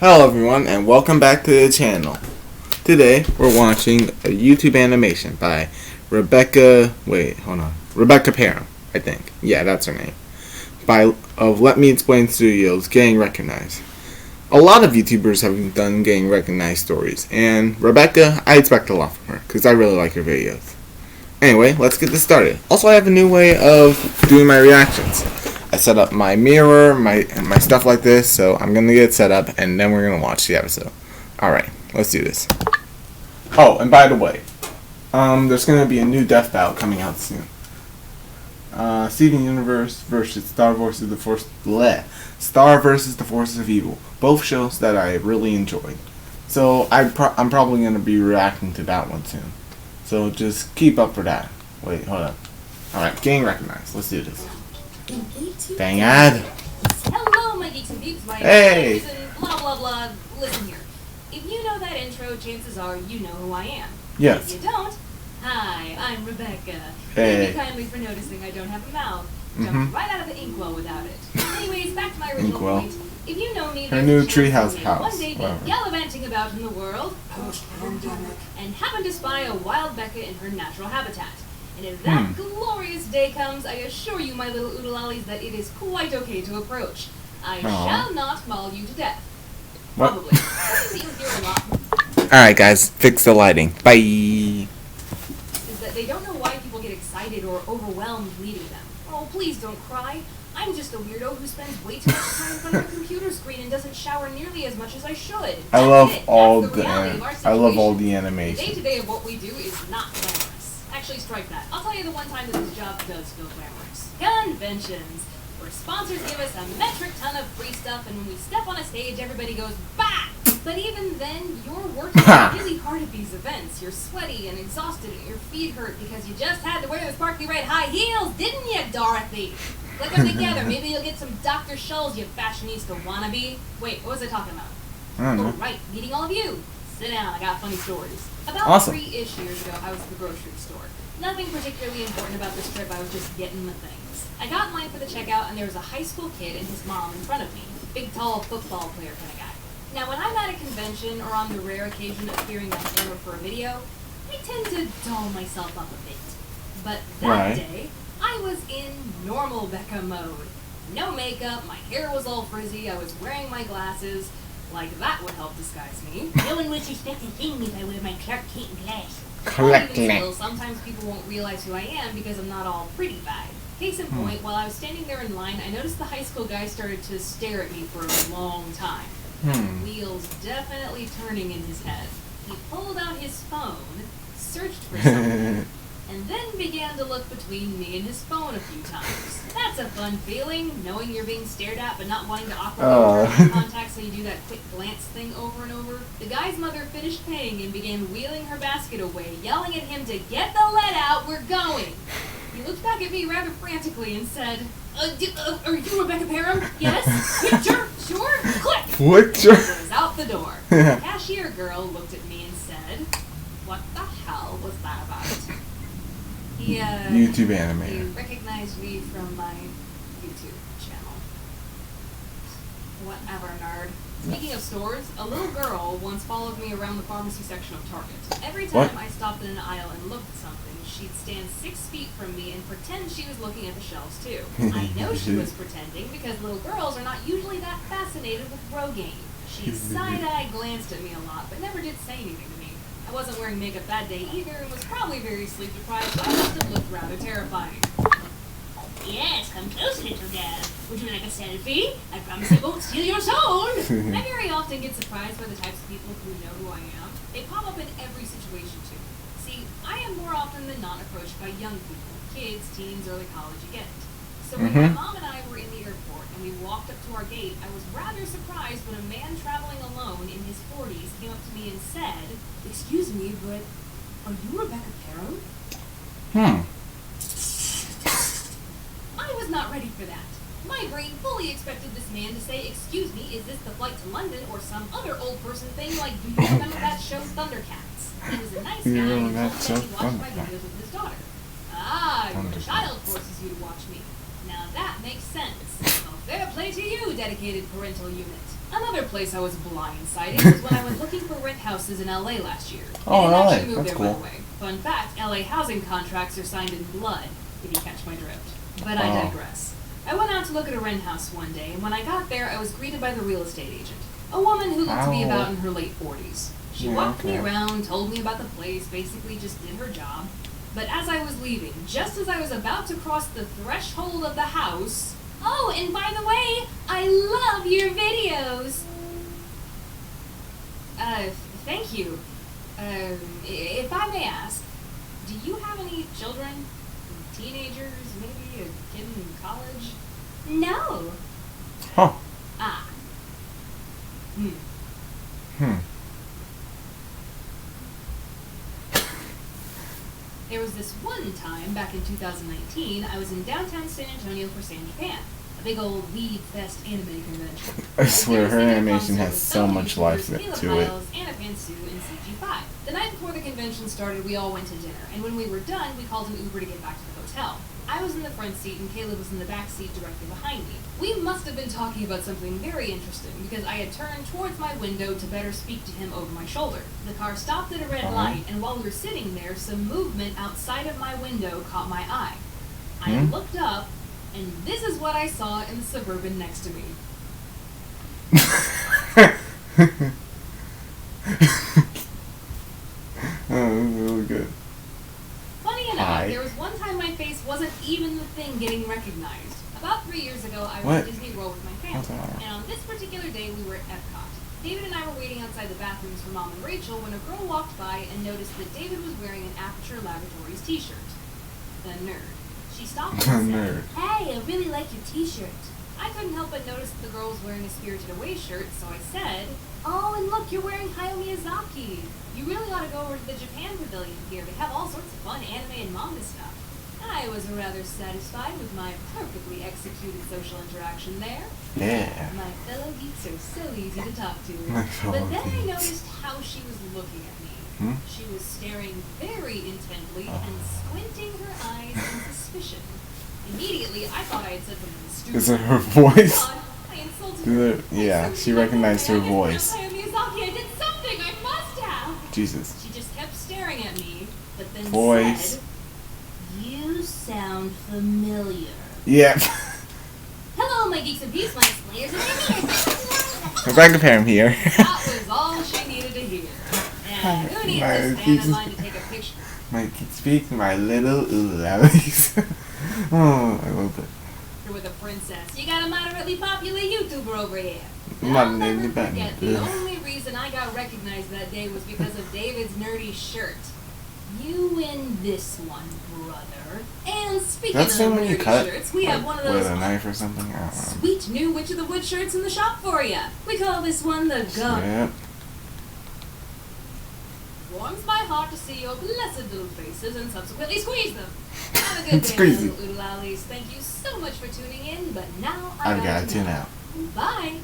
Hello everyone and welcome back to the channel. Today we're watching a YouTube animation by Rebecca Parham, I think. Yeah, that's her name. Of Let Me Explain Studios getting recognized. A lot of YouTubers have done getting recognized stories, and Rebecca, I expect a lot from her because I really like her videos. Anyway, let's get this started. Also, I have a new way of doing my reactions. I set up my mirror, my stuff like this, so I'm gonna get it set up, and then we're gonna watch the episode. Alright, let's do this. Oh, and by the way, there's gonna be a new Death Battle coming out soon. Steven Universe versus Star versus the Forces of Evil. Both shows that I really enjoyed. So I'm probably gonna be reacting to that one soon. So just keep up for that. Wait, hold up. Alright, getting recognized. Let's do this. Dang ad. Hello, my geeks and peeps. My Hey. and blah blah blah. Listen here. If you know that intro, chances are you know who I am. Yes. If you don't, hi, I'm Rebecca. Hey. Thank you kindly for noticing I don't have a mouth. Jumped right out of the inkwell without it. Anyways, back to my original Inkwell. point. If you know me, Her there's new a chance treehouse I may house, one day be whatever. gallivanting about in the world, post-pandemic, and happen to spy a wild Becca in her natural habitat. And if that glorious day comes, I assure you, my little oodalollies, that it is quite okay to approach. I shall not maul you to death. What? Probably. Something that you hear a lot Alright guys, fix the lighting. Bye. is that they don't know why people get excited or overwhelmed meeting them. Oh, please don't cry. I'm just a weirdo who spends way too much time in front of a computer screen and doesn't shower nearly as much as I should. I love That's it. all That's the reality of our the situation. animation. The day-to-day of what we do is not glamorous. Actually, strike that. I'll tell you the one time that this job does feel glamorous. Conventions, where sponsors give us a metric ton of free stuff, and when we step on a stage, everybody goes, bah! But even then, you're working really hard at these events. You're sweaty and exhausted, and your feet hurt because you just had to wear those sparkly red high heels, didn't you, Dorothy? Click them together. Maybe you'll get some Dr. Scholl's, you fashionista wannabe. Wait, what was I talking about? I don't know. Oh, right, meeting all of you. Sit down, I got funny stories. About Awesome. 3-ish years ago, I was at the grocery store. Nothing particularly important about this trip, I was just getting the things. I got in line for the checkout, and there was a high school kid and his mom in front of me. Big, tall, football player kind of guy. Now, when I'm at a convention, or on the rare occasion of appearing on camera for a video, I tend to doll myself up a bit. But that day, I was in normal Becca mode. No makeup, my hair was all frizzy, I was wearing my glasses. Like that would help disguise me. No one would suspect a thing if I wear my Clark Kent glasses. Still, sometimes people won't realize who I am because I'm not all pretty bad. Case in point, while I was standing there in line, I noticed the high school guy started to stare at me for a long time. Wheels definitely turning in his head. He pulled out his phone, searched for something, and then began to look between me and his phone a few times. That's a fun feeling, knowing you're being stared at but not wanting to awkwardly turn eye contact, so you do that quick glance thing over and over. The guy's mother finished paying and began wheeling her basket away, yelling at him to get the lead out, we're going. He looked back at me rather frantically and said, are you Rebecca Parham? Yes? Picture? Sure? Click! What? Was out the door. The cashier girl looked at me and said, what the hell was that about? He YouTube animator. He recognized me from my YouTube channel. Whatever, nerd. Speaking of stores, a little girl once followed me around the pharmacy section of Target. Every time I stopped in an aisle and looked at something, she'd stand 6 feet from me and pretend she was looking at the shelves too. I know she was pretending because little girls are not usually that fascinated with Rogaine. She side-eye glanced at me a lot, but never did say anything to me. I wasn't wearing makeup that day either and was probably very sleep-deprived, so I must have looked rather terrifying. Yes, come close, little gal. Would you like a selfie? I promise I won't steal your soul. I very often get surprised by the types of people who know who I am. They pop up in every situation, too. See, I am more often than not approached by young people, kids, teens, early college, you get it. So when my mom and I were in the airport and we walked up to our gate, I was rather surprised when a man traveling alone in his 40s came up to me and said, excuse me, but are you Rebecca Parham? I was not ready for that. My brain fully expected this man to say, excuse me, is this the flight to London or some other old person thing like, do you remember that show Thundercats? He was a nice guy and told me that he watched my videos with his daughter. Ah, your child forces you to watch me. Now that makes sense. Well, fair play to you, dedicated parental unit. Another place I was blindsided was when I went looking for rent houses in LA last year. Oh, I didn't LA. actually move That's there, cool. by the way. Fun fact, LA housing contracts are signed in blood, if you catch my drift. But I Oh. digress. I went out to look at a rent house one day, and when I got there, I was greeted by the real estate agent. A woman who looked to be Oh. about in her late 40s. She Yeah, walked me okay. around, told me about the place, basically just did her job. But as I was leaving, just as I was about to cross the threshold of the house... Oh, and by the way, I love your videos! Thank you. If I may ask, do you have any children? Teenagers? Maybe a kid in college? No. Huh. Ah. Hmm. Hmm. There was this one time, back in 2019, I was in downtown San Antonio for San Japan, a big old Weed Fest anime convention. I swear, her There was a animation concert has with so fellow much life YouTubers, Caleb to it. Hiles, Anna Pantsu, and CG5. The night before the convention started, we all went to dinner, and when we were done, we called an Uber to get back to the hotel. I was in the front seat, and Caleb was in the back seat directly behind me. We must have been talking about something very interesting, because I had turned towards my window to better speak to him over my shoulder. The car stopped at a red light, and while we were sitting there, some movement outside of my window caught my eye. I looked up, and this is what I saw in the Suburban next to me. Oh, this is really good. Funny enough, Hi. there was one time my face wasn't even the thing getting recognized. About 3 years ago, I What? went to Disney World with my What's family, that? and on this particular day, we were at Epcot. David and I were waiting outside the bathrooms for Mom and Rachel when a girl walked by and noticed that David was wearing an Aperture Laboratories t-shirt. The nerd. She stopped The and nerd. said, "Hey, I really like your t-shirt." I couldn't help but notice that the girl was wearing a Spirited Away shirt, so I said, "Oh, and look, you're wearing Hayao Miyazaki. You really ought to go over to the Japan Pavilion here. They have all sorts of fun anime and manga stuff." I was rather satisfied with my perfectly executed social interaction there. Yeah. My fellow geeks are so easy to talk to. My fellow But then I geeks. noticed how she was looking at me. Hmm? She was staring very intently and squinting her eyes in suspicion. Immediately, I thought I had said something stupid. Is it her voice? God, I insulted Is her. it- yeah, I she recognized her voice. I Miyazaki. I did something. I must have. Jesus. She just kept staring at me, but then Voice. said, "You sound familiar." Yep. Hello, my geeks and peeps, my explainers and my Rebecca Parham here. That was all she needed to hear. And who needs My this fan geeks- of mine to take a picture? My speak my little Alex. Oh, I love it. You're with a princess. You got a moderately popular YouTuber over here. And Not I'll never really bad. forget, the only reason I got recognized that day was because of David's nerdy shirt. You win this one, brother. And speaking That's of the one when you nerdy cut shirts, we have one of with those a knife or something. I don't know. sweet new Witch of the Wood shirts in the shop for you. We call this one the Gum. Yep. Warms my heart to see your blessed little faces and subsequently squeeze them. Have a good day, Squeeze my it. little oodle-owlies. Thank you so much for tuning in, but now I've got to to now. Bye.